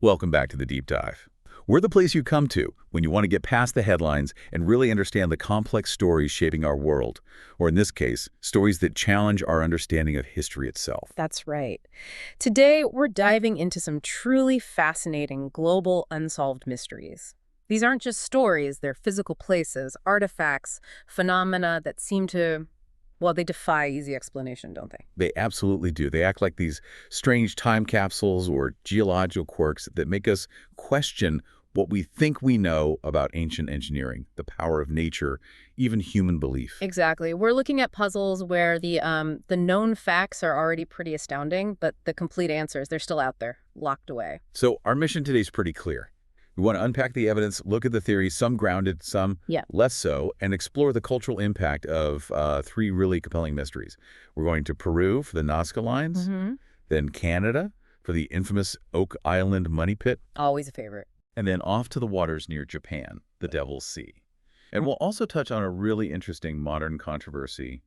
Welcome back to the Deep Dive. We're the place you come to when you want to get past the headlines and really understand the complex stories shaping our world, or in this case, stories that challenge our understanding of history itself. That's right. Today, we're diving into some truly fascinating global unsolved mysteries. These aren't just stories, they're physical places, artifacts, phenomena that seem to, well, they defy easy explanation, don't they? They absolutely do. They act like these strange time capsules or geological quirks that make us question what we think we know about ancient engineering, the power of nature, even human belief. Exactly. We're looking at puzzles where the known facts are already pretty astounding, but the complete answers, they're still out there, locked away. So our mission today is pretty clear. We want to unpack the evidence, look at the theories, some grounded, some Yeah. less so, and explore the cultural impact of three really compelling mysteries. We're going to Peru for the Nazca Lines, Mm-hmm. then Canada for the infamous Oak Island Money Pit, Always a favorite. and then off to the waters near Japan, the Devil's Sea. And we'll also touch on a really interesting modern controversy,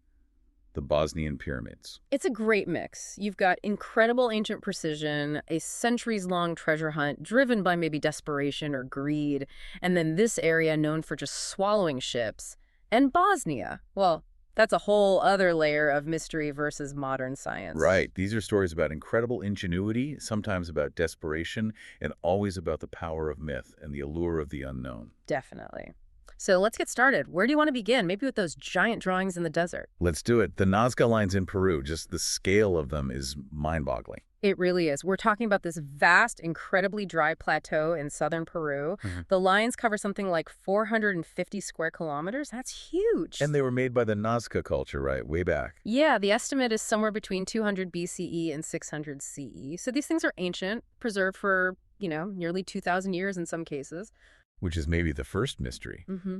the Bosnian pyramids. It's a great mix. You've got incredible ancient precision, a centuries-long treasure hunt driven by maybe desperation or greed, and then this area known for just swallowing ships. And Bosnia, well, that's a whole other layer of mystery versus modern science. Right. These are stories about incredible ingenuity, sometimes about desperation, and always about the power of myth and the allure of the unknown. Definitely. So let's get started. Where do you want to begin? Maybe with those giant drawings in the desert. Let's do it. The Nazca Lines in Peru, just the scale of them is mind-boggling. It really is. We're talking about this vast, incredibly dry plateau in southern Peru. Mhm. The lines cover something like 450 square kilometers. That's huge. And they were made by the Nazca culture, right, way back. Yeah, the estimate is somewhere between 200 BCE and 600 CE. So these things are ancient, preserved for, nearly 2,000 years in some cases. Which is maybe the first mystery. Hmm.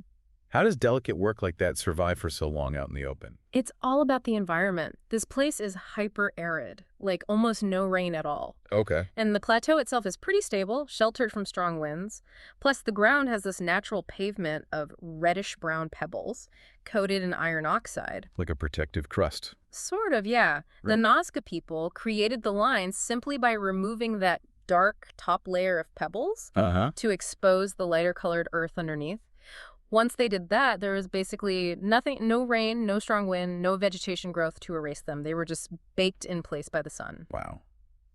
How does delicate work like that survive for so long out in the open? It's all about the environment. This place is hyper-arid, like almost no rain at all. Okay. And the plateau itself is pretty stable, sheltered from strong winds. Plus, the ground has this natural pavement of reddish-brown pebbles coated in iron oxide. Like a protective crust. Sort of, yeah. The Right. Nazca people created the lines simply by removing that dark top layer of pebbles Uh-huh. to expose the lighter-colored earth underneath. Once they did that, there was basically nothing, no rain, no strong wind, no vegetation growth to erase them. They were just baked in place by the sun. Wow.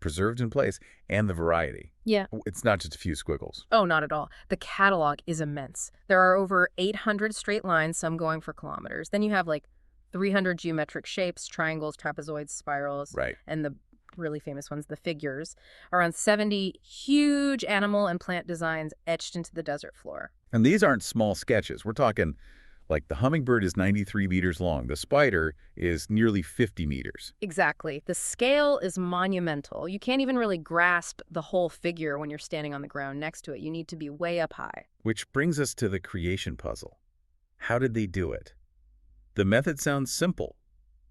Preserved in place, and the variety. Yeah. It's not just a few squiggles. Oh, not at all. The catalog is immense. There are over 800 straight lines, some going for kilometers. Then you have like 300 geometric shapes, triangles, trapezoids, spirals, Right. and the really famous ones, the figures. Around 70 huge animal and plant designs etched into the desert floor. And these aren't small sketches. We're talking like the hummingbird is 93 meters long. The spider is nearly 50 meters. Exactly. The scale is monumental. You can't even really grasp the whole figure when you're standing on the ground next to it. You need to be way up high. Which brings us to the creation puzzle. How did they do it? The method sounds simple.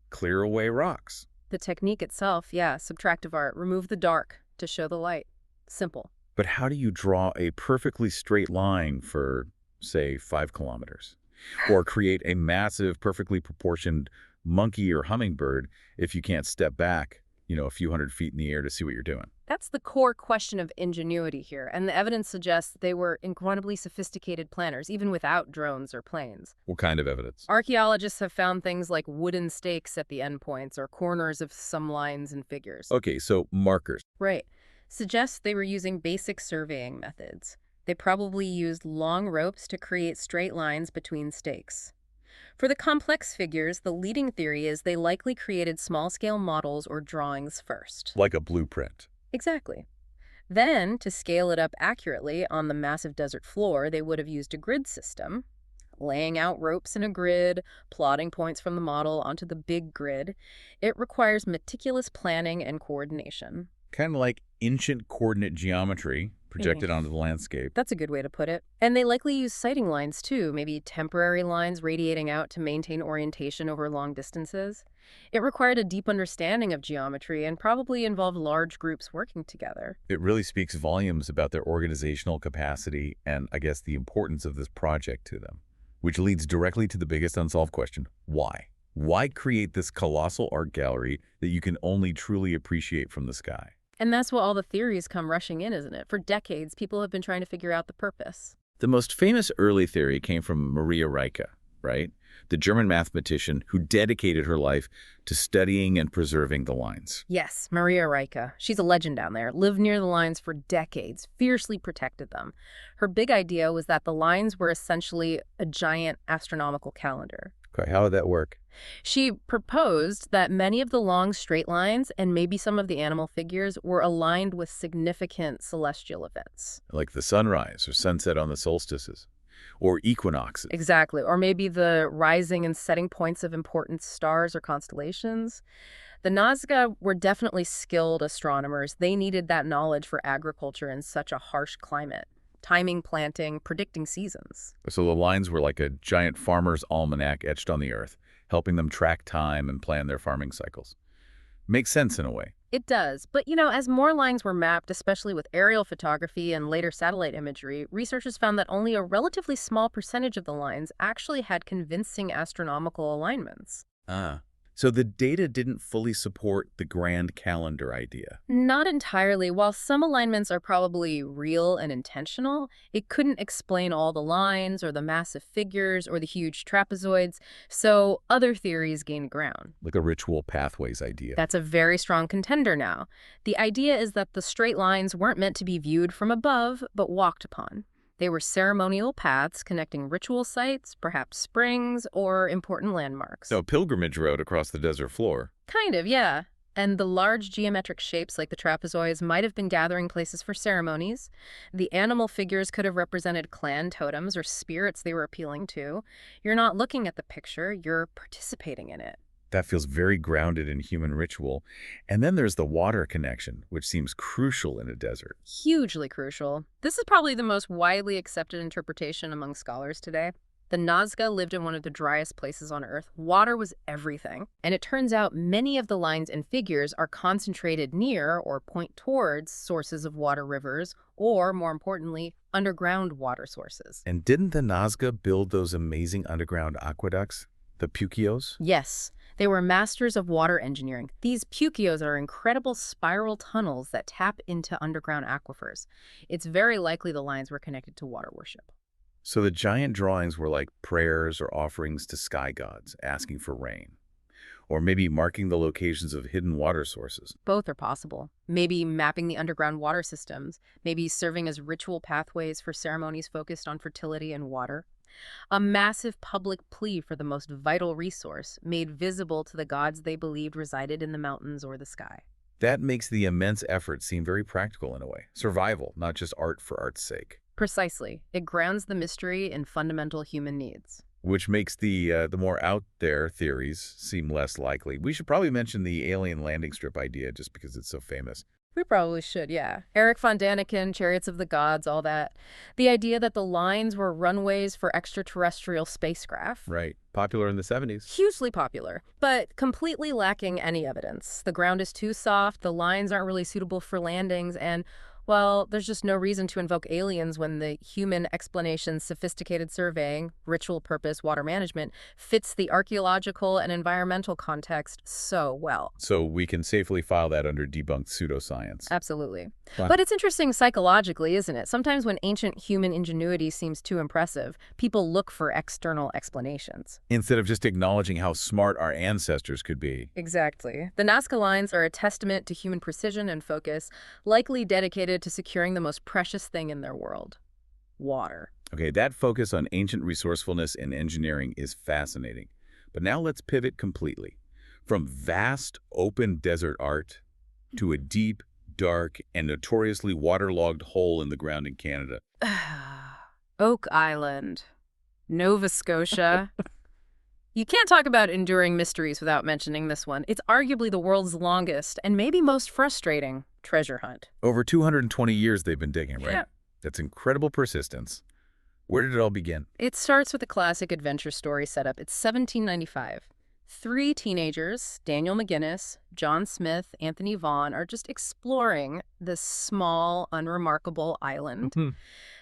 Clear away rocks. The technique itself, yeah, subtractive art. Remove the dark to show the light. Simple. But how do you draw a perfectly straight line for, say, 5 kilometers? Or create a massive, perfectly proportioned monkey or hummingbird if you can't step back, a few hundred feet in the air to see what you're doing? That's the core question of ingenuity here, and the evidence suggests they were incredibly sophisticated planners, even without drones or planes. What kind of evidence? Archaeologists have found things like wooden stakes at the endpoints or corners of some lines and figures. Okay, so markers. Right. Suggests they were using basic surveying methods. They probably used long ropes to create straight lines between stakes. For the complex figures, the leading theory is they likely created small-scale models or drawings first. Like a blueprint. Exactly. Then, to scale it up accurately on the massive desert floor, they would have used a grid system, laying out ropes in a grid, plotting points from the model onto the big grid. It requires meticulous planning and coordination. Kind of like ancient coordinate geometry projected onto the landscape. That's a good way to put it. And they likely use sighting lines, too, maybe temporary lines radiating out to maintain orientation over long distances. It required a deep understanding of geometry and probably involved large groups working together. It really speaks volumes about their organizational capacity and, I guess, the importance of this project to them. Which leads directly to the biggest unsolved question: why? Why create this colossal art gallery that you can only truly appreciate from the sky? And that's what all the theories come rushing in, isn't it? For decades, people have been trying to figure out the purpose. The most famous early theory came from Maria Ricke, right? The German mathematician who dedicated her life to studying and preserving the lines. Yes, Maria Ricke. She's a legend down there. Lived near the lines for decades, fiercely protected them. Her big idea was that the lines were essentially a giant astronomical calendar. Okay, how would that work? She proposed that many of the long straight lines and maybe some of the animal figures were aligned with significant celestial events. Like the sunrise or sunset on the solstices, or equinoxes. Exactly. Or maybe the rising and setting points of important stars or constellations. The Nazca were definitely skilled astronomers. They needed that knowledge for agriculture in such a harsh climate. Timing planting, predicting seasons. So the lines were like a giant farmer's almanac etched on the earth, helping them track time and plan their farming cycles. Makes sense in a way. It does. But, as more lines were mapped, especially with aerial photography and later satellite imagery, researchers found that only a relatively small percentage of the lines actually had convincing astronomical alignments. So the data didn't fully support the grand calendar idea. Not entirely. While some alignments are probably real and intentional, it couldn't explain all the lines or the massive figures or the huge trapezoids, so other theories gained ground. Like a ritual pathways idea. That's a very strong contender now. The idea is that the straight lines weren't meant to be viewed from above, but walked upon. They were ceremonial paths connecting ritual sites, perhaps springs, or important landmarks. So a pilgrimage road across the desert floor. Kind of, yeah. And the large geometric shapes like the trapezoids might have been gathering places for ceremonies. The animal figures could have represented clan totems or spirits they were appealing to. You're not looking at the picture, you're participating in it. That feels very grounded in human ritual. And then there's the water connection, which seems crucial in a desert. Hugely crucial. This is probably the most widely accepted interpretation among scholars today. The Nazca lived in one of the driest places on Earth. Water was everything. And it turns out many of the lines and figures are concentrated near or point towards sources of water rivers or, more importantly, underground water sources. And didn't the Nazca build those amazing underground aqueducts? The Puquios? Yes, they were masters of water engineering. These Puquios are incredible spiral tunnels that tap into underground aquifers. It's very likely the lines were connected to water worship. So the giant drawings were like prayers or offerings to sky gods, asking for rain. Or maybe marking the locations of hidden water sources. Both are possible. Maybe mapping the underground water systems, maybe serving as ritual pathways for ceremonies focused on fertility and water. A massive public plea for the most vital resource, made visible to the gods they believed resided in the mountains or the sky. That makes the immense effort seem very practical in a way. Survival, not just art for art's sake. Precisely. It grounds the mystery in fundamental human needs. Which makes the more out there theories seem less likely. We should probably mention the alien landing strip idea just because it's so famous. We probably should, yeah. Eric von Daniken, Chariots of the Gods, all that. The idea that the lines were runways for extraterrestrial spacecraft. Right. Popular in the 70s. Hugely popular, but completely lacking any evidence. The ground is too soft, the lines aren't really suitable for landings, and, well, there's just no reason to invoke aliens when the human explanation, sophisticated surveying, ritual purpose, water management, fits the archaeological and environmental context so well. So we can safely file that under debunked pseudoscience. Absolutely. Wow. But it's interesting psychologically, isn't it? Sometimes when ancient human ingenuity seems too impressive, people look for external explanations. Instead of just acknowledging how smart our ancestors could be. Exactly. The Nazca Lines are a testament to human precision and focus, likely dedicated to securing the most precious thing in their world: water. Okay, that focus on ancient resourcefulness and engineering is fascinating. But now let's pivot completely. From vast, open desert art to a deep, dark, and notoriously waterlogged hole in the ground in Canada. Oak Island, Nova Scotia. You can't talk about enduring mysteries without mentioning this one. It's arguably the world's longest and maybe most frustrating treasure hunt. Over 220 years they've been digging, right? Yeah. That's incredible persistence. Where did it all begin? It starts with a classic adventure story setup. It's 1795. 3 teenagers, Daniel McGinnis, John Smith, Anthony Vaughn, are just exploring this small, unremarkable island.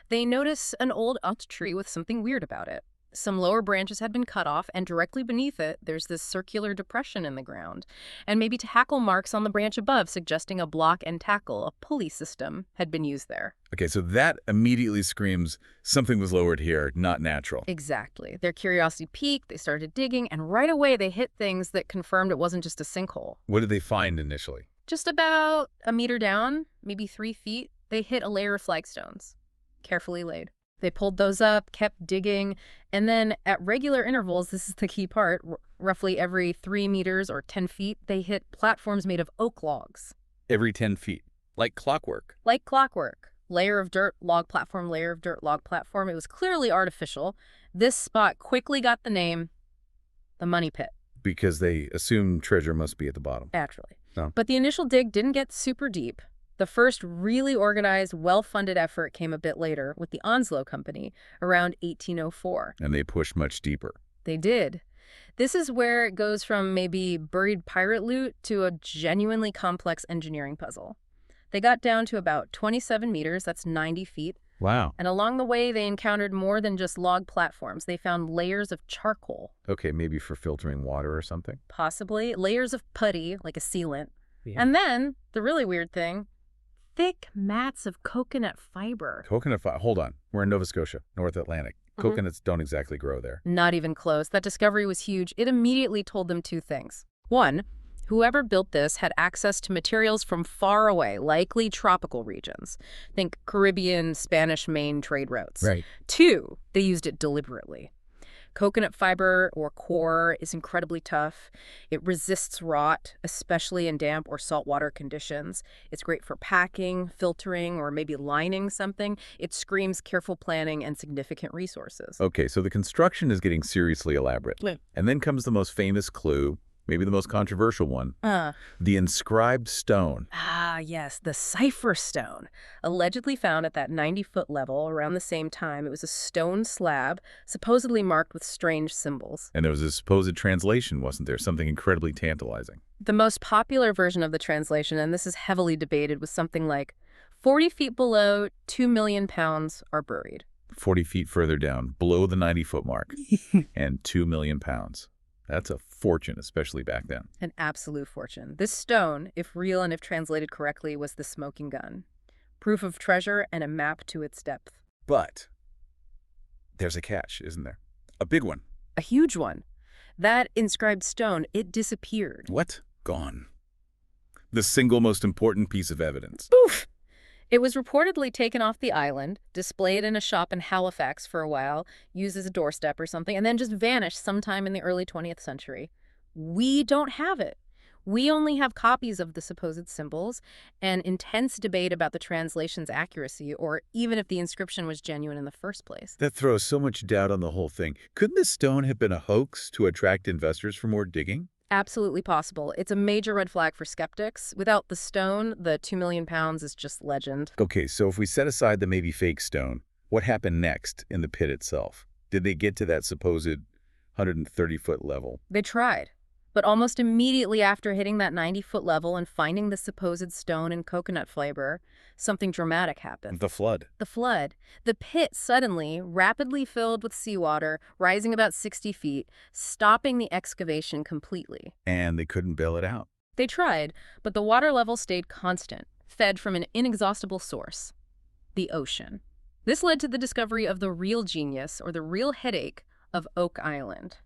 They notice an old oak tree with something weird about it. Some lower branches had been cut off, and directly beneath it, there's this circular depression in the ground. And maybe tackle marks on the branch above, suggesting a block and tackle, a pulley system, had been used there. Okay, so that immediately screams something was lowered here, not natural. Exactly. Their curiosity peaked, they started digging, and right away they hit things that confirmed it wasn't just a sinkhole. What did they find initially? Just about a meter down, maybe 3 feet, they hit a layer of flagstones, carefully laid. They pulled those up, kept digging, and then at regular intervals, this is the key part, roughly every 3 meters or 10 feet, they hit platforms made of oak logs. Every 10 feet, like clockwork. Like clockwork. Layer of dirt, log platform, layer of dirt, log platform. It was clearly artificial. This spot quickly got the name the Money Pit. Because they assume treasure must be at the bottom. Naturally. No. But the initial dig didn't get super deep. The first really organized, well-funded effort came a bit later with the Onslow Company around 1804. And they pushed much deeper. They did. This is where it goes from maybe buried pirate loot to a genuinely complex engineering puzzle. They got down to about 27 meters, that's 90 feet. Wow. And along the way, they encountered more than just log platforms. They found layers of charcoal. Okay, maybe for filtering water or something? Possibly. Layers of putty, like a sealant. Yeah. And then, the really weird thing, thick mats of coconut fiber. Coconut fiber. Hold on. We're in Nova Scotia, North Atlantic. Coconuts don't exactly grow there. Not even close. That discovery was huge. It immediately told them 2 things. 1, whoever built this had access to materials from far away, likely tropical regions. Think Caribbean, Spanish Main trade routes. Right. 2, they used it deliberately. Coconut fiber, or coir, is incredibly tough. It resists rot, especially in damp or saltwater conditions. It's great for packing, filtering, or maybe lining something. It screams careful planning and significant resources. Okay, so the construction is getting seriously elaborate. Yeah. And then comes the most famous clue, maybe the most controversial one, the inscribed stone. Ah, yes, the cipher stone. Allegedly found at that 90-foot level around the same time. It was a stone slab, supposedly marked with strange symbols. And there was a supposed translation, wasn't there? Something incredibly tantalizing. The most popular version of the translation, and this is heavily debated, was something like, 40 feet below, 2 million pounds are buried. 40 feet further down, below the 90-foot mark, and 2 million pounds. That's a fortune, especially back then. An absolute fortune. This stone, if real and if translated correctly, was the smoking gun. Proof of treasure and a map to its depth. But there's a catch, isn't there? A big one. A huge one. That inscribed stone, it disappeared. What? Gone. The single most important piece of evidence. Poof! It was reportedly taken off the island, displayed in a shop in Halifax for a while, used as a doorstep or something, and then just vanished sometime in the early 20th century. We don't have it. We only have copies of the supposed symbols and intense debate about the translation's accuracy, or even if the inscription was genuine in the first place. That throws so much doubt on the whole thing. Couldn't this stone have been a hoax to attract investors for more digging? Absolutely possible. It's a major red flag for skeptics. Without the stone, the 2 million pounds is just legend. Okay, so if we set aside the maybe fake stone, what happened next in the pit itself? Did they get to that supposed 130-foot level? They tried. But almost immediately after hitting that 90-foot level and finding the supposed stone and coconut fiber, something dramatic happened. The flood. The flood. The pit suddenly, rapidly filled with seawater, rising about 60 feet, stopping the excavation completely. And they couldn't bail it out. They tried, but the water level stayed constant, fed from an inexhaustible source, the ocean. This led to the discovery of the real genius, or the real headache, of Oak Island.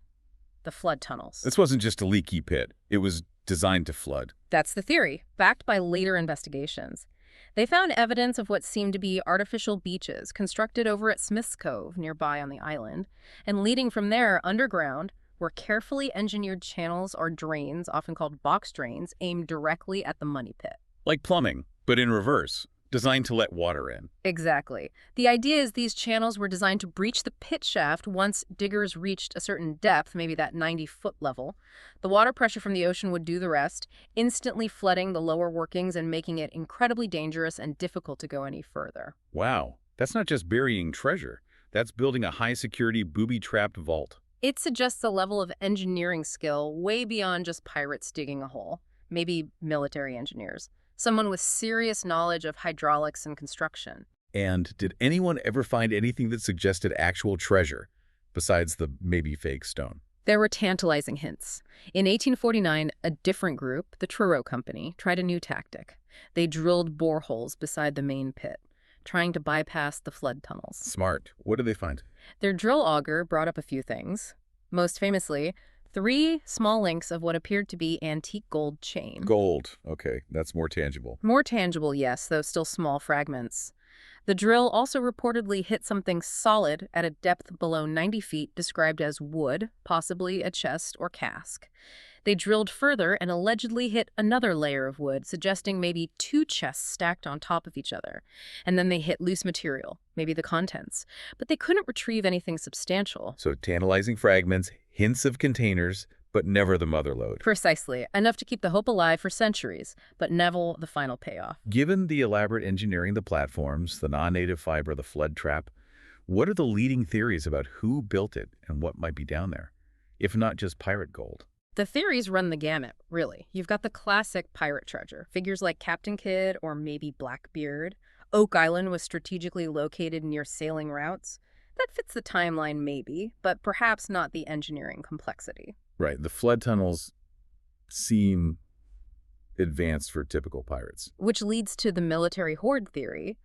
The flood tunnels. This wasn't just a leaky pit. It was designed to flood. That's the theory, backed by later investigations. They found evidence of what seemed to be artificial beaches constructed over at Smith's Cove, nearby on the island, and leading from there underground were carefully engineered channels or drains, often called box drains, aimed directly at the money pit. Like plumbing, but in reverse, designed to let water in. Exactly. The idea is these channels were designed to breach the pit shaft once diggers reached a certain depth, maybe that 90-foot level. The water pressure from the ocean would do the rest, instantly flooding the lower workings and making it incredibly dangerous and difficult to go any further. Wow, that's not just burying treasure. That's building a high-security, booby-trapped vault. It suggests a level of engineering skill way beyond just pirates digging a hole, maybe military engineers. Someone with serious knowledge of hydraulics and construction. And did anyone ever find anything that suggested actual treasure? besides the maybe fake stone? There were tantalizing hints. In 1849, a different group, the Truro Company, tried a new tactic. They drilled boreholes beside the main pit, trying to bypass the flood tunnels. Smart. What did they find? Their drill auger brought up a few things. Most famously, 3 small links of what appeared to be antique gold chain. Gold. Okay, that's more tangible. More tangible, yes, though still small fragments. The drill also reportedly hit something solid at a depth below 90 feet, described as wood, possibly a chest or cask. They drilled further and allegedly hit another layer of wood, suggesting maybe 2 chests stacked on top of each other. And then they hit loose material, maybe the contents. But they couldn't retrieve anything substantial. So tantalizing fragments, hints of containers, but never the mother lode. Precisely. Enough to keep the hope alive for centuries, but never the final payoff. Given the elaborate engineering, the platforms, the non-native fiber, the flood trap, what are the leading theories about who built it and what might be down there, if not just pirate gold? The theories run the gamut, really. You've got the classic pirate treasure, figures like Captain Kidd or maybe Blackbeard. Oak Island was strategically located near sailing routes. That fits the timeline maybe, but perhaps not the engineering complexity. Right, the flood tunnels seem advanced for typical pirates. Which leads to the military hoard theory.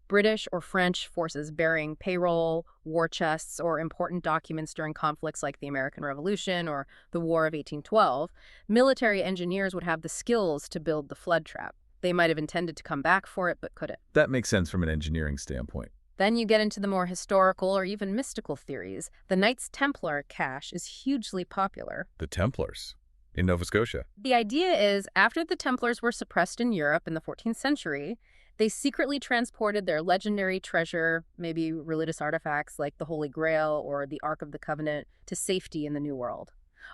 British or French forces bearing payroll, war chests, or important documents during conflicts like the American Revolution or the War of 1812, military engineers would have the skills to build the flood trap. They might have intended to come back for it, but couldn't. That makes sense from an engineering standpoint. Then you get into the more historical or even mystical theories. The Knights Templar cache is hugely popular. The Templars in Nova Scotia. The idea is, after the Templars were suppressed in Europe in the 14th century, they secretly transported their legendary treasure, maybe religious artifacts like the Holy Grail or the Ark of the Covenant, to safety in the New World.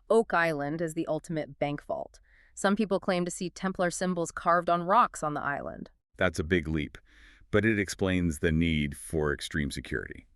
Oak Island is the ultimate bank vault. Some people claim to see Templar symbols carved on rocks on the island. That's a big leap, but it explains the need for extreme security.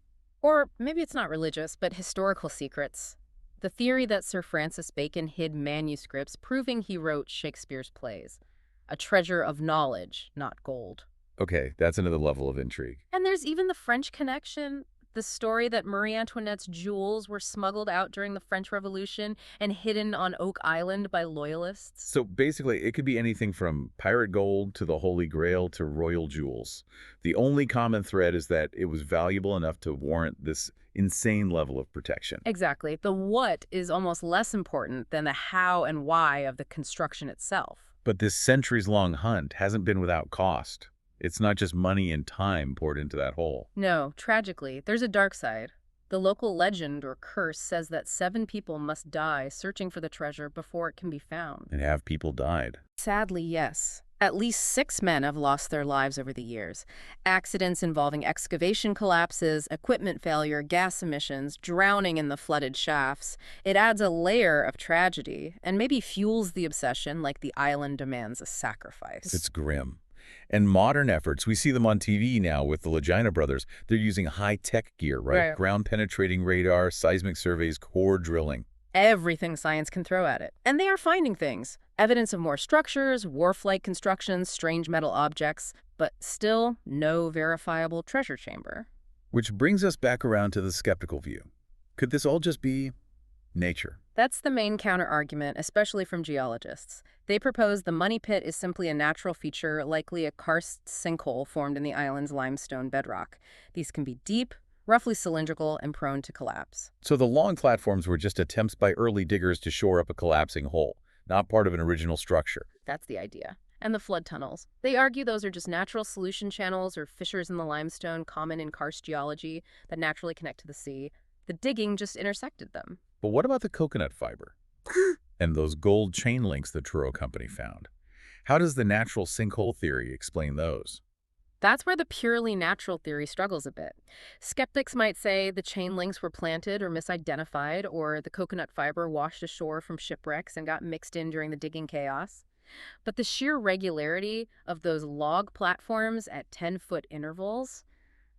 Or maybe it's not religious, but historical secrets. The theory that Sir Francis Bacon hid manuscripts proving he wrote Shakespeare's plays. A treasure of knowledge, not gold. Okay, that's another level of intrigue. And there's even the French connection. The story that Marie Antoinette's jewels were smuggled out during the French Revolution and hidden on Oak Island by loyalists. So basically, it could be anything from pirate gold to the Holy Grail to royal jewels. The only common thread is that it was valuable enough to warrant this insane level of protection. Exactly. The what is almost less important than the how and why of the construction itself. But this centuries-long hunt hasn't been without cost. It's not just money and time poured into that hole. No, tragically, there's a dark side. The local legend or curse says that 7 people must die searching for the treasure before it can be found. And have people died? Sadly, yes. At least 6 men have lost their lives over the years. Accidents involving excavation collapses, equipment failure, gas emissions, drowning in the flooded shafts. It adds a layer of tragedy and maybe fuels the obsession like the island demands a sacrifice. It's grim. And modern efforts, we see them on TV now with the Legina brothers. They're using high-tech gear, right? Ground-penetrating radar, seismic surveys, core drilling. Everything science can throw at it. And they are finding things. Evidence of more structures, wharf-like constructions, strange metal objects, but still no verifiable treasure chamber. Which brings us back around to the skeptical view. Could this all just be nature? That's the main counter-argument, especially from geologists. They propose the money pit is simply a natural feature, likely a karst sinkhole formed in the island's limestone bedrock. These can be deep, roughly cylindrical, and prone to collapse. So the long platforms were just attempts by early diggers to shore up a collapsing hole, not part of an original structure. That's the idea. And the flood tunnels. They argue those are just natural solution channels or fissures in the limestone common in karst geology that naturally connect to the sea. The digging just intersected them. But what about the coconut fiber? And those gold chain links the Truro Company found? How does the natural sinkhole theory explain those? That's where the purely natural theory struggles a bit. Skeptics might say the chain links were planted or misidentified, or the coconut fiber washed ashore from shipwrecks and got mixed in during the digging chaos. But the sheer regularity of those log platforms at 10-foot intervals,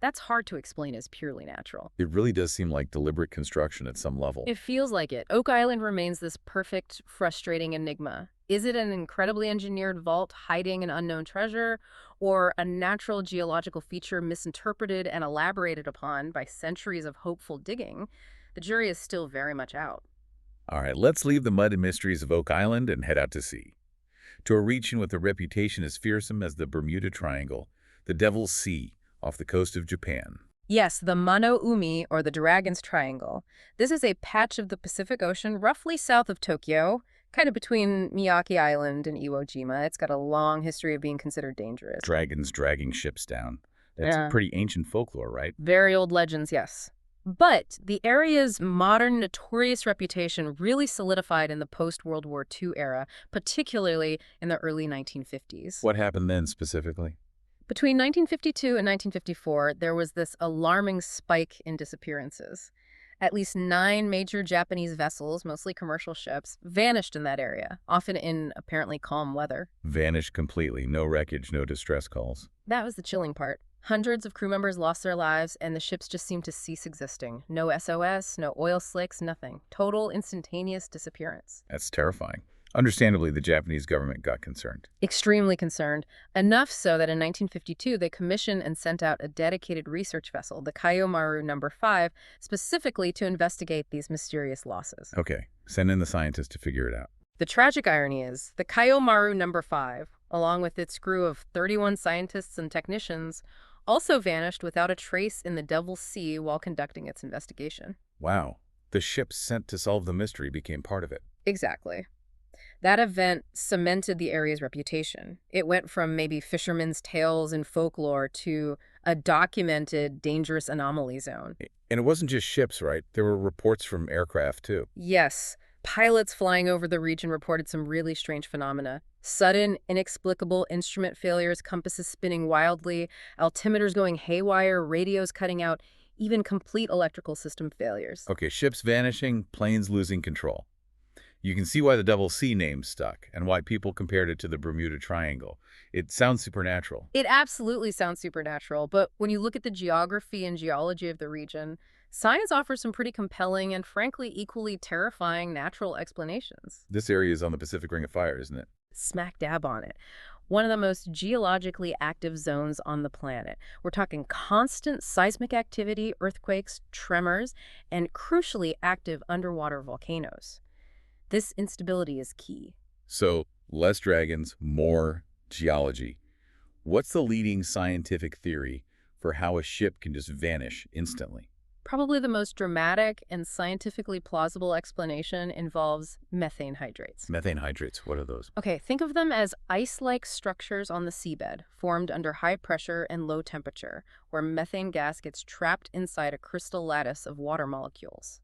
that's hard to explain as purely natural. It really does seem like deliberate construction at some level. It feels like it. Oak Island remains this perfect, frustrating enigma. Is it an incredibly engineered vault hiding an unknown treasure, or a natural geological feature misinterpreted and elaborated upon by centuries of hopeful digging? The jury is still very much out. All right, let's leave the mud and mysteries of Oak Island and head out to sea, to a region with a reputation as fearsome as the Bermuda Triangle, the Devil's Sea, off the coast of Japan. Yes, the Mano Umi, or the Dragon's Triangle. This is a patch of the Pacific Ocean roughly south of Tokyo, kind of between Miyake Island and Iwo Jima. It's got a long history of being considered dangerous. Dragons dragging ships down. That's Yeah. pretty ancient folklore, right? Very old legends, yes. But the area's modern notorious reputation really solidified in the post-World War II era, particularly in the early 1950s. What happened then specifically? Between 1952 and 1954, there was this alarming spike in disappearances. At least 9 major Japanese vessels, mostly commercial ships, vanished in that area, often in apparently calm weather. Vanished completely. No wreckage, no distress calls. That was the chilling part. Hundreds of crew members lost their lives, and the ships just seemed to cease existing. No SOS, no oil slicks, nothing. Total, instantaneous disappearance. That's terrifying. Understandably, the Japanese government got concerned. Extremely concerned, enough so that in 1952 they commissioned and sent out a dedicated research vessel, the Kaiomaru No. 5, specifically to investigate these mysterious losses. Okay, send in the scientists to figure it out. The tragic irony is, the Kaiomaru No. 5, along with its crew of 31 scientists and technicians, also vanished without a trace in the Devil's Sea while conducting its investigation. Wow. The ship sent to solve the mystery became part of it. Exactly. That event cemented the area's reputation. It went from maybe fishermen's tales and folklore to a documented dangerous anomaly zone. And it wasn't just ships, right? There were reports from aircraft, too. Yes, pilots flying over the region reported some really strange phenomena. Sudden, inexplicable instrument failures, compasses spinning wildly, altimeters going haywire, radios cutting out, even complete electrical system failures. Okay, ships vanishing, planes losing control. You can see why the Devil's Sea name stuck and why people compared it to the Bermuda Triangle. It sounds supernatural. It absolutely sounds supernatural, but when you look at the geography and geology of the region, science offers some pretty compelling and frankly equally terrifying natural explanations. This area is on the Pacific Ring of Fire, isn't it? Smack dab on it. One of the most geologically active zones on the planet. We're talking constant seismic activity, earthquakes, tremors, and crucially active underwater volcanoes. This instability is key. So, less dragons, more geology. What's the leading scientific theory for how a ship can just vanish instantly? Probably the most dramatic and scientifically plausible explanation involves methane hydrates. Methane hydrates, what are those? Okay, think of them as ice-like structures on the seabed, formed under high pressure and low temperature, where methane gas gets trapped inside a crystal lattice of water molecules.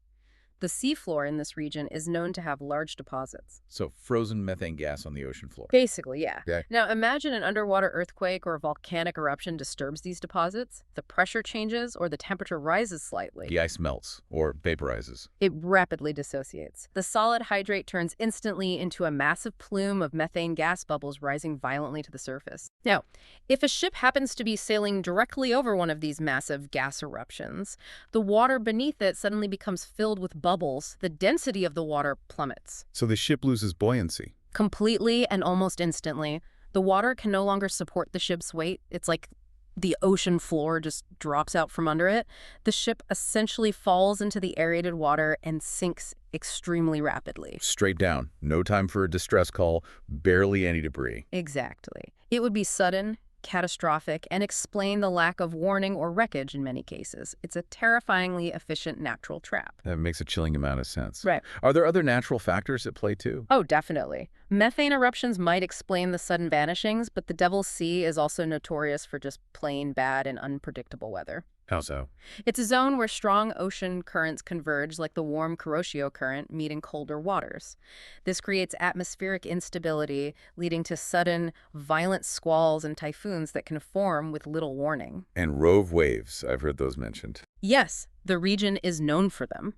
The seafloor in this region is known to have large deposits. So, frozen methane gas on the ocean floor. Basically, yeah. Okay. Now, imagine an underwater earthquake or a volcanic eruption disturbs these deposits. The pressure changes or the temperature rises slightly. The ice melts or vaporizes. It rapidly dissociates. The solid hydrate turns instantly into a massive plume of methane gas bubbles rising violently to the surface. Now, if a ship happens to be sailing directly over one of these massive gas eruptions, the water beneath it suddenly becomes filled with bubbles. The density of the water plummets. So the ship loses buoyancy. Completely and almost instantly. The water can no longer support the ship's weight. It's like the ocean floor just drops out from under it. The ship essentially falls into the aerated water and sinks extremely rapidly. Straight down. No time for a distress call. Barely any debris. Exactly. It would be sudden, catastrophic, and explain the lack of warning or wreckage in many cases. It's a terrifyingly efficient natural trap. That makes a chilling amount of sense. Right. Are there other natural factors at play, too? Oh, definitely. Methane eruptions might explain the sudden vanishings, but the Devil's Sea is also notorious for just plain bad and unpredictable weather. How so? It's a zone where strong ocean currents converge, like the warm Kuroshio current, meeting colder waters. This creates atmospheric instability, leading to sudden, violent squalls and typhoons that can form with little warning. And rogue waves, I've heard those mentioned. Yes, the region is known for them.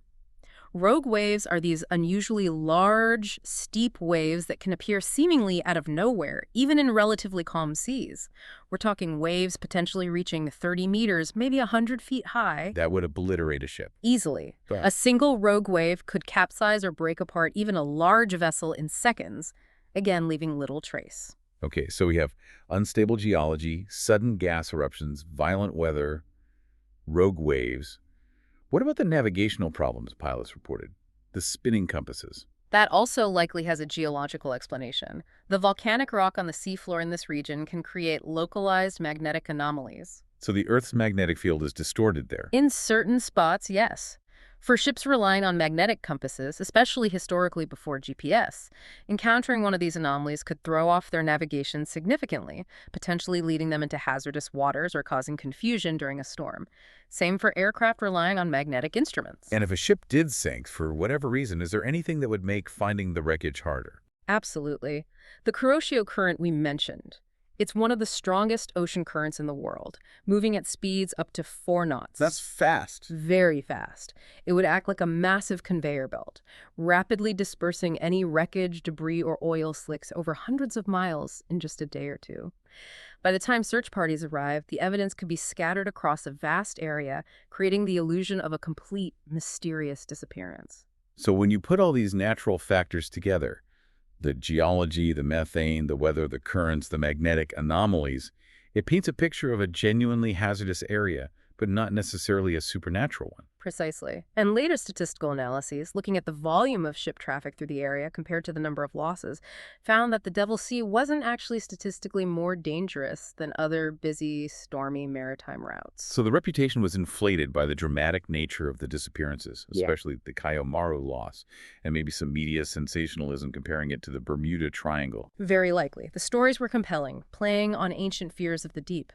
Rogue waves are these unusually large, steep waves that can appear seemingly out of nowhere, even in relatively calm seas. We're talking waves potentially reaching 30 meters, maybe 100 feet high. That would obliterate a ship. Easily. Right. A single rogue wave could capsize or break apart even a large vessel in seconds, again leaving little trace. Okay, so we have unstable geology, sudden gas eruptions, violent weather, rogue waves. What about the navigational problems pilots reported? The spinning compasses. That also likely has a geological explanation. The volcanic rock on the seafloor in this region can create localized magnetic anomalies. So the Earth's magnetic field is distorted there. In certain spots, yes. For ships relying on magnetic compasses, especially historically before GPS, encountering one of these anomalies could throw off their navigation significantly, potentially leading them into hazardous waters or causing confusion during a storm. Same for aircraft relying on magnetic instruments. And if a ship did sink, for whatever reason, is there anything that would make finding the wreckage harder? Absolutely. The Kuroshio current we mentioned. It's one of the strongest ocean currents in the world, moving at speeds up to 4 knots. That's fast. Very fast. It would act like a massive conveyor belt, rapidly dispersing any wreckage, debris, or oil slicks over hundreds of miles in just a day or two. By the time search parties arrive, the evidence could be scattered across a vast area, creating the illusion of a complete, mysterious disappearance. So when you put all these natural factors together, the geology, the methane, the weather, the currents, the magnetic anomalies, it paints a picture of a genuinely hazardous area, but not necessarily a supernatural one. Precisely. And later statistical analyses, looking at the volume of ship traffic through the area compared to the number of losses, found that the Devil Sea wasn't actually statistically more dangerous than other busy, stormy maritime routes. So the reputation was inflated by the dramatic nature of the disappearances, Yeah. especially the Kayomaru loss, and maybe some media sensationalism comparing it to the Bermuda Triangle. Very likely. The stories were compelling, playing on ancient fears of the deep.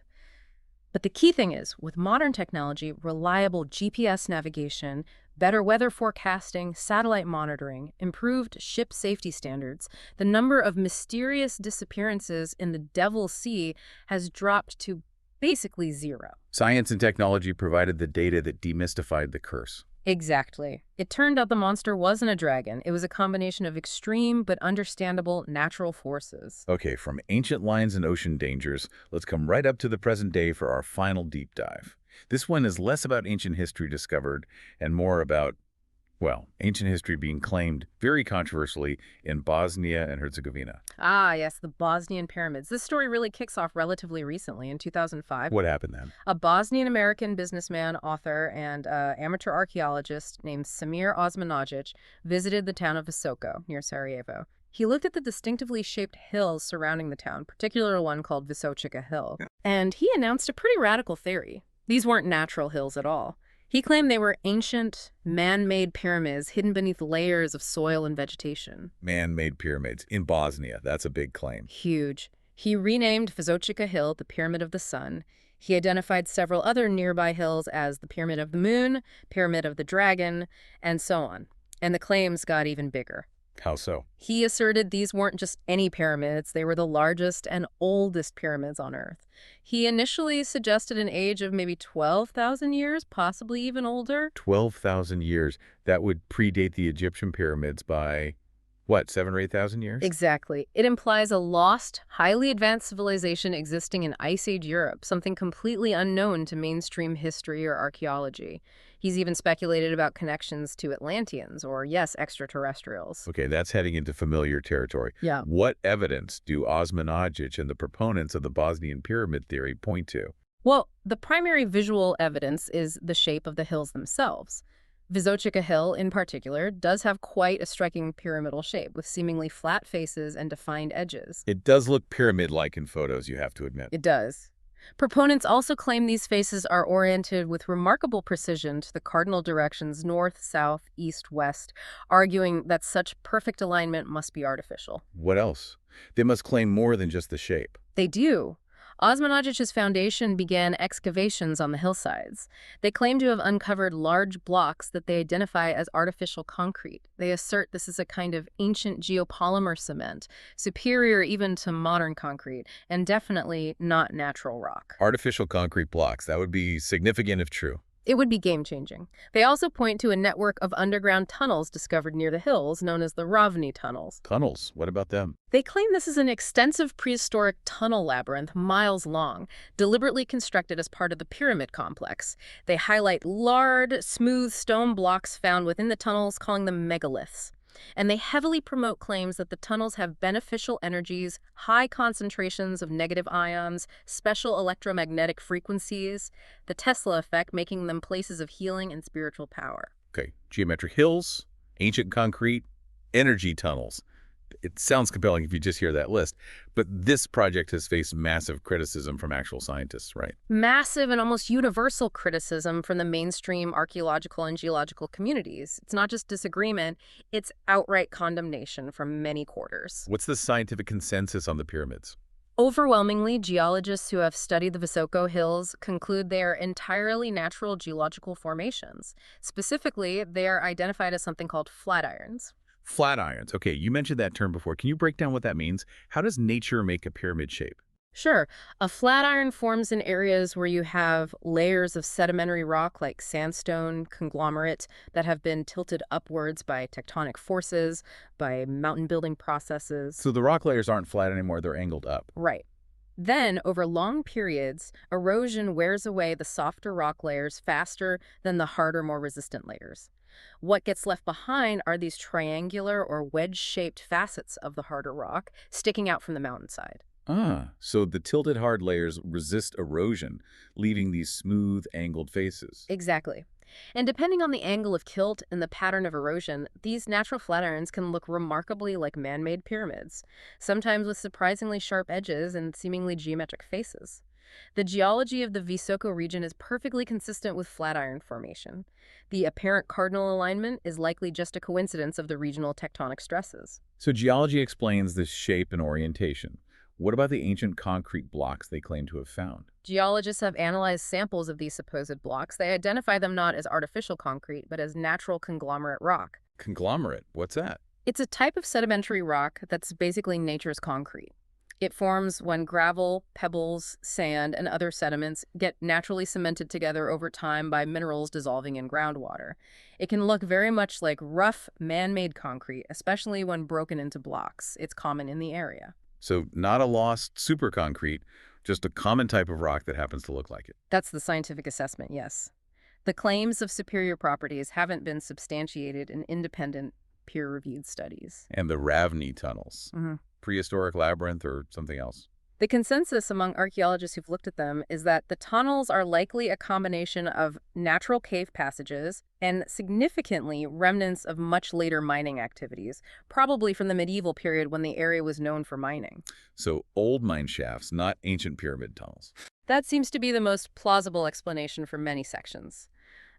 But the key thing is, with modern technology, reliable GPS navigation, better weather forecasting, satellite monitoring, improved ship safety standards, the number of mysterious disappearances in the Devil Sea has dropped to basically zero. Science and technology provided the data that demystified the curse. Exactly. It turned out the monster wasn't a dragon. It was a combination of extreme but understandable natural forces. Okay, from ancient lines and ocean dangers, let's come right up to the present day for our final deep dive. This one is less about ancient history discovered and more about, well, ancient history being claimed very controversially in Bosnia and Herzegovina. Ah, yes, the Bosnian pyramids. This story really kicks off relatively recently, in 2005. What happened then? A Bosnian-American businessman, author, and amateur archaeologist named Samir Osmanagic visited the town of Visoko, near Sarajevo. He looked at the distinctively shaped hills surrounding the town, particularly one called Visočica Hill, and he announced a pretty radical theory. These weren't natural hills at all. He claimed they were ancient, man-made pyramids hidden beneath layers of soil and vegetation. Man-made pyramids in Bosnia. That's a big claim. Huge. He renamed Visočica Hill the Pyramid of the Sun. He identified several other nearby hills as the Pyramid of the Moon, Pyramid of the Dragon, and so on. And the claims got even bigger. How so? He asserted these weren't just any pyramids, they were the largest and oldest pyramids on Earth. He initially suggested an age of maybe 12,000 years, possibly even older. 12,000 years. That would predate the Egyptian pyramids by, what, 7,000 or 8,000 years? Exactly. It implies a lost, highly advanced civilization existing in Ice Age Europe, something completely unknown to mainstream history or archaeology. He's even speculated about connections to Atlanteans or, yes, extraterrestrials. Okay, that's heading into familiar territory. Yeah. What evidence do Osmanagic and the proponents of the Bosnian pyramid theory point to? Well, the primary visual evidence is the shape of the hills themselves. Visočica Hill, in particular, does have quite a striking pyramidal shape, with seemingly flat faces and defined edges. It does look pyramid-like in photos, you have to admit. It does. Proponents also claim these faces are oriented with remarkable precision to the cardinal directions north, south, east, west, arguing that such perfect alignment must be artificial. What else? They must claim more than just the shape. They do. Osmanagic's foundation began excavations on the hillsides. They claim to have uncovered large blocks that they identify as artificial concrete. They assert this is a kind of ancient geopolymer cement, superior even to modern concrete, and definitely not natural rock. Artificial concrete blocks, that would be significant if true. It would be game-changing. They also point to a network of underground tunnels discovered near the hills, known as the Ravni tunnels. Tunnels, what about them? They claim this is an extensive prehistoric tunnel labyrinth miles long, deliberately constructed as part of the pyramid complex. They highlight large, smooth stone blocks found within the tunnels, calling them megaliths. And they heavily promote claims that the tunnels have beneficial energies, high concentrations of negative ions, special electromagnetic frequencies, the Tesla effect making them places of healing and spiritual power. Okay, geometric hills, ancient concrete, energy tunnels. It sounds compelling if you just hear that list, but this project has faced massive criticism from actual scientists, right? Massive and almost universal criticism from the mainstream archaeological and geological communities. It's not just disagreement, it's outright condemnation from many quarters. What's the scientific consensus on the pyramids? Overwhelmingly, geologists who have studied the Visoko Hills conclude they are entirely natural geological formations. Specifically, they are identified as something called flatirons. Flatirons. Okay, you mentioned that term before. Can you break down what that means? How does nature make a pyramid shape? Sure, a flatiron forms in areas where you have layers of sedimentary rock like sandstone, conglomerate, that have been tilted upwards by tectonic forces, by mountain building processes. So the rock layers aren't flat anymore, they're angled up. Right. Then, over long periods, erosion wears away the softer rock layers faster than the harder, more resistant layers. What gets left behind are these triangular or wedge-shaped facets of the harder rock sticking out from the mountainside. So the tilted hard layers resist erosion, leaving these smooth, angled faces. Exactly. And depending on the angle of tilt and the pattern of erosion, these natural flatirons can look remarkably like man-made pyramids, sometimes with surprisingly sharp edges and seemingly geometric faces. The geology of the Visoko region is perfectly consistent with flatiron formation. The apparent cardinal alignment is likely just a coincidence of the regional tectonic stresses. So geology explains this shape and orientation. What about the ancient concrete blocks they claim to have found? Geologists have analyzed samples of these supposed blocks. They identify them not as artificial concrete, but as natural conglomerate rock. Conglomerate, what's that? It's a type of sedimentary rock that's basically nature's concrete. It forms when gravel, pebbles, sand, and other sediments get naturally cemented together over time by minerals dissolving in groundwater. It can look very much like rough, man-made concrete, especially when broken into blocks. It's common in the area. So not a lost superconcrete, just a common type of rock that happens to look like it. That's the scientific assessment, yes. The claims of superior properties haven't been substantiated in independent, peer-reviewed studies. And the Ravni tunnels. Mm-hmm. Prehistoric labyrinth or something else? The consensus among archaeologists who've looked at them is that the tunnels are likely a combination of natural cave passages and significantly remnants of much later mining activities, probably from the medieval period when the area was known for mining. So old mine shafts, not ancient pyramid tunnels. That seems to be the most plausible explanation for many sections.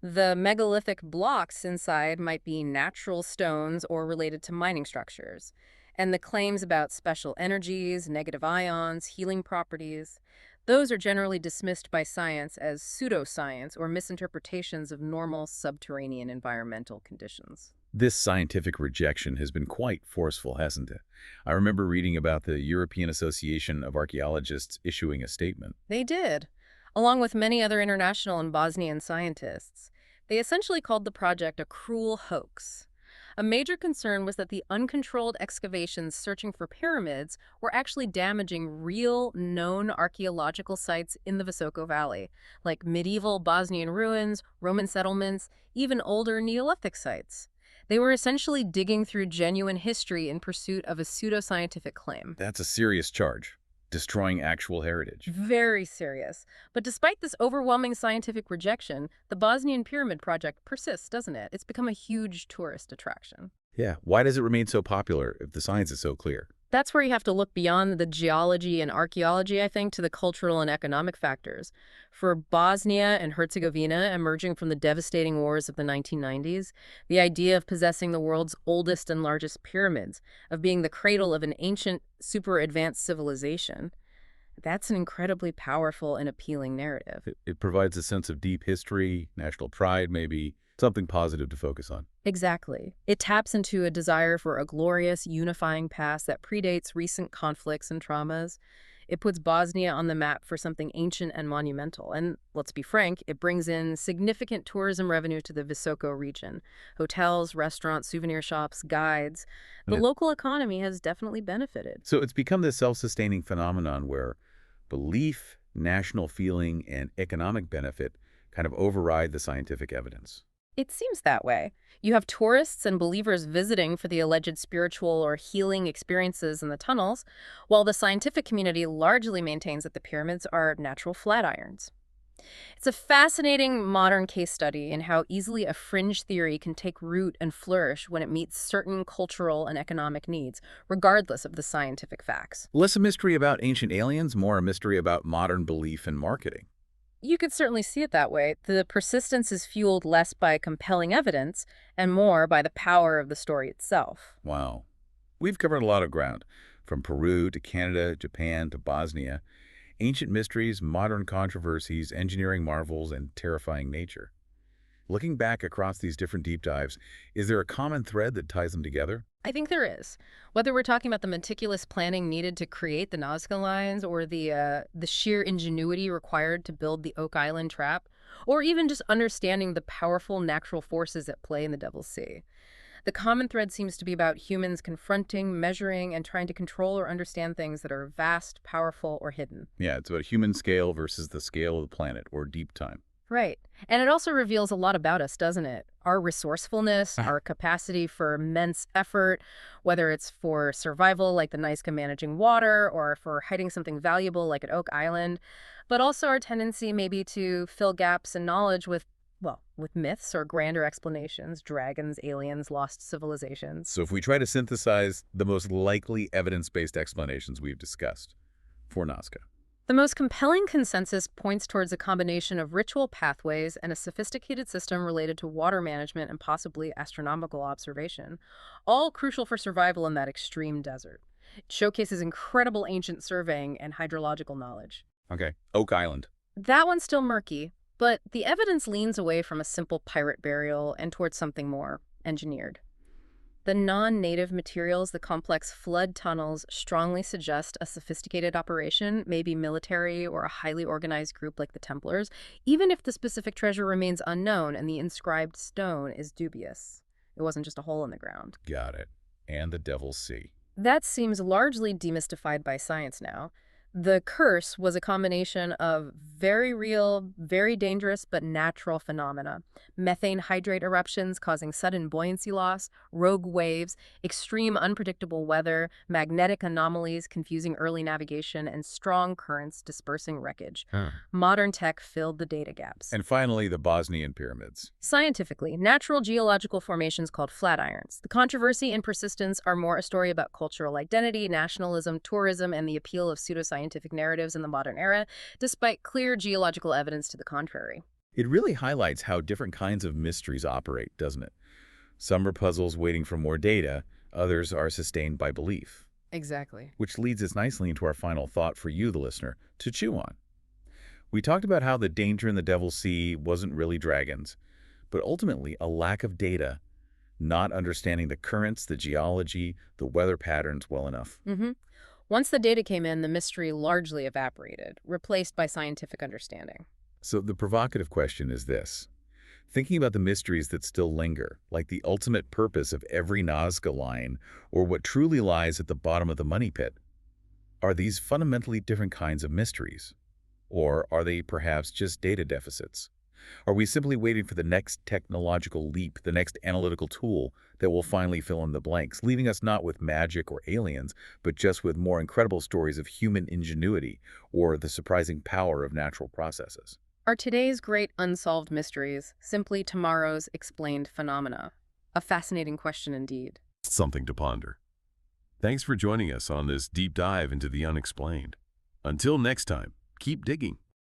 The megalithic blocks inside might be natural stones or related to mining structures. And the claims about special energies, negative ions, healing properties, those are generally dismissed by science as pseudoscience or misinterpretations of normal subterranean environmental conditions. This scientific rejection has been quite forceful, hasn't it? I remember reading about the European Association of Archaeologists issuing a statement. They did, along with many other international and Bosnian scientists. They essentially called the project a cruel hoax. A major concern was that the uncontrolled excavations searching for pyramids were actually damaging real, known archaeological sites in the Visoko Valley, like medieval Bosnian ruins, Roman settlements, even older Neolithic sites. They were essentially digging through genuine history in pursuit of a pseudoscientific claim. That's a serious charge. Destroying actual heritage. Very serious. But despite this overwhelming scientific rejection, the Bosnian Pyramid Project persists, doesn't it? It's become a huge tourist attraction. Yeah, why does it remain so popular if the science is so clear? That's where you have to look beyond the geology and archaeology, I think, to the cultural and economic factors. For Bosnia and Herzegovina, emerging from the devastating wars of the 1990s, the idea of possessing the world's oldest and largest pyramids, of being the cradle of an ancient, super advanced civilization, that's an incredibly powerful and appealing narrative. It provides a sense of deep history, national pride, maybe something positive to focus on. Exactly. It taps into a desire for a glorious, unifying past that predates recent conflicts and traumas. It puts Bosnia on the map for something ancient and monumental. And let's be frank, it brings in significant tourism revenue to the Visoko region. Hotels, restaurants, souvenir shops, guides. The local economy has definitely benefited. So it's become this self-sustaining phenomenon where belief, national feeling, and economic benefit kind of override the scientific evidence. It seems that way. You have tourists and believers visiting for the alleged spiritual or healing experiences in the tunnels, while the scientific community largely maintains that the pyramids are natural flat irons. It's a fascinating modern case study in how easily a fringe theory can take root and flourish when it meets certain cultural and economic needs, regardless of the scientific facts. Less a mystery about ancient aliens, more a mystery about modern belief and marketing. You could certainly see it that way. The persistence is fueled less by compelling evidence and more by the power of the story itself. Wow. We've covered a lot of ground, from Peru to Canada, Japan to Bosnia. Ancient mysteries, modern controversies, engineering marvels, and terrifying nature. Looking back across these different deep dives, is there a common thread that ties them together? I think there is. Whether we're talking about the meticulous planning needed to create the Nazca Lines or the sheer ingenuity required to build the Oak Island trap, or even just understanding the powerful natural forces at play in the Devil's Sea. The common thread seems to be about humans confronting, measuring, and trying to control or understand things that are vast, powerful, or hidden. Yeah, it's about human scale versus the scale of the planet, or deep time. Right. And it also reveals a lot about us, doesn't it? Our resourcefulness, our capacity for immense effort, whether it's for survival like the Nazca managing water or for hiding something valuable like at Oak Island, but also our tendency maybe to fill gaps in knowledge with, well, with myths or grander explanations, dragons, aliens, lost civilizations. So if we try to synthesize the most likely evidence-based explanations we've discussed for Nazca. The most compelling consensus points towards a combination of ritual pathways and a sophisticated system related to water management and possibly astronomical observation, all crucial for survival in that extreme desert. It showcases incredible ancient surveying and hydrological knowledge. Okay, Oak Island. That one's still murky, but the evidence leans away from a simple pirate burial and towards something more engineered. The non-native materials, the complex flood tunnels, strongly suggest a sophisticated operation, maybe military or a highly organized group like the Templars, even if the specific treasure remains unknown and the inscribed stone is dubious. It wasn't just a hole in the ground. Got it. And the Devil's Sea. That seems largely demystified by science now. The curse was a combination of very real, very dangerous, but natural phenomena. Methane hydrate eruptions causing sudden buoyancy loss, rogue waves, extreme unpredictable weather, magnetic anomalies confusing early navigation, and strong currents dispersing wreckage. Modern tech filled the data gaps. And finally, the Bosnian pyramids. Scientifically, natural geological formations called flatirons. The controversy and persistence are more a story about cultural identity, nationalism, tourism, and the appeal of pseudoscientific narratives in the modern era, despite clear geological evidence to the contrary. It really highlights how different kinds of mysteries operate, doesn't it? Some are puzzles waiting for more data, others are sustained by belief. Exactly. Which leads us nicely into our final thought for you, the listener, to chew on. We talked about how the danger in the Devil's Sea wasn't really dragons, but ultimately a lack of data, not understanding the currents, the geology, the weather patterns well enough. Once the data came in, the mystery largely evaporated, replaced by scientific understanding. So the provocative question is this. Thinking about the mysteries that still linger, like the ultimate purpose of every Nazca line or what truly lies at the bottom of the money pit, are these fundamentally different kinds of mysteries? Or are they perhaps just data deficits? Are we simply waiting for the next technological leap, the next analytical tool that will finally fill in the blanks, leaving us not with magic or aliens, but just with more incredible stories of human ingenuity or the surprising power of natural processes? Are today's great unsolved mysteries simply tomorrow's explained phenomena? A fascinating question indeed. Something to ponder. Thanks for joining us on this deep dive into the unexplained. Until next time, keep digging.